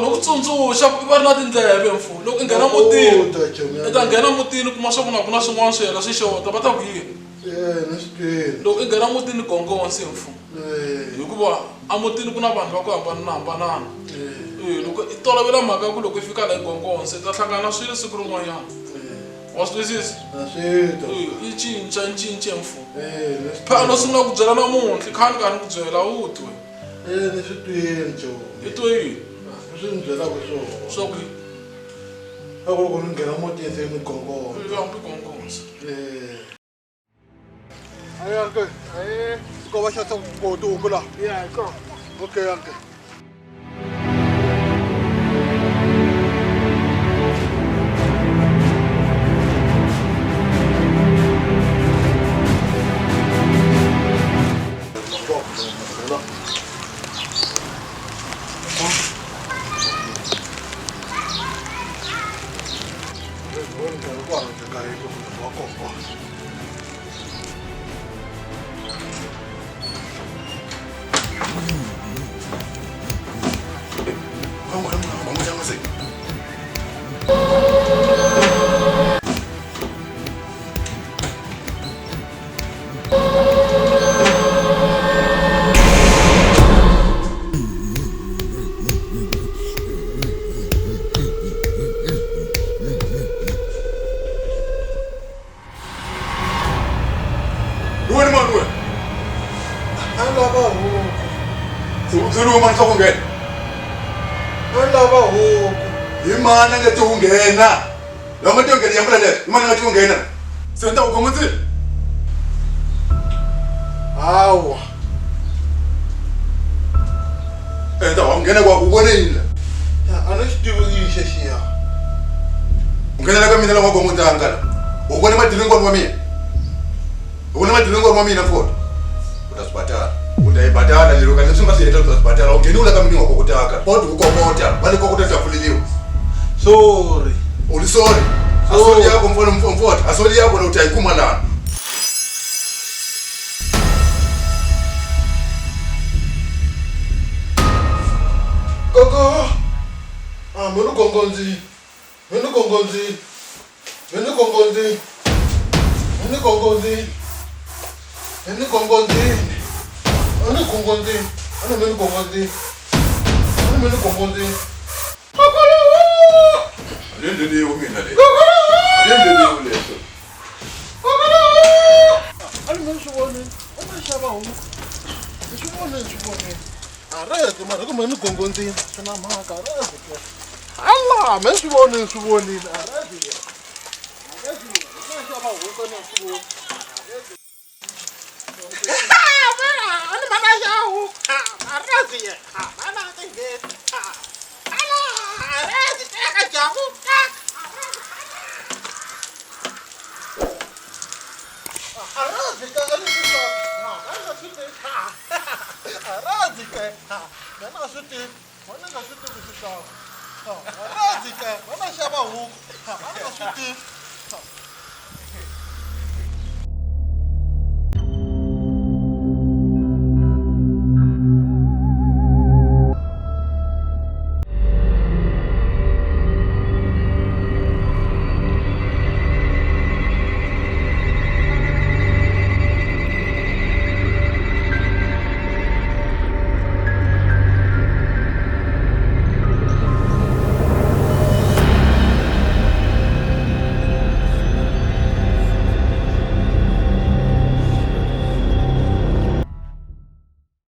loko tsundzuxa va ri na tindleve mfu loko i nghena mutini i ta nghena mutini kuma swa ku na ku na swin'wana swi hela swi xota va ta ku yini loko i nghena mutini gongonsi mfu hikuva a mutini ku na vanhu va ku hambanana loko i tolovela mhaka ku loko i fika la gongonsi i ta hlangana swilo siku rin'wanyana wa swi twisisa i cince mfu phela sungula ku byela namuntlha khani ka ni ku byela u twe ni swi twini Joe i twe yini swi ni byelaka swona swa ku a ku loko ni nghena mutini se ni gongonsa hambi gongonsa ayi uncle ayi ko va xata ku tihuku la ya ko okay uncle Imana nga tungena. Lama tungena yambula le. Imana nga tungena. Senta ukomutsi. Hawa. Enda wangena kwa kubonile. Ya ana xitivi xexiya. Ungena ka mina la ngomutanga la. Ubone madilingo wa mina. Ubone madilingo wa mina mfowethu. Utasipatala. Utayibhatala lero kanti singasiyetha utasipatala. Ungenula ka mina ngokutaka. Kodwa ukokota. Bale kokota tafuliliwe. Sorry. Uli sorry. Asoli yako mfowethu. Asoli yako na utayikuma lana. Kaka. Menu gongonzi. Lende umina le. Lende uleso. Ani mensubone. Ona shaba hu. Sibone. Arete mara kuma ni gongonzi. Sana maka arete. Allah, mensubone arete. Ona shaba hu kana sibone. Ani mana shahu. Arete. Mana tenge. Arete ka jahu. Arazika alikuwa anasuti arazika anasuti kusita arazika anashaba huko anasuti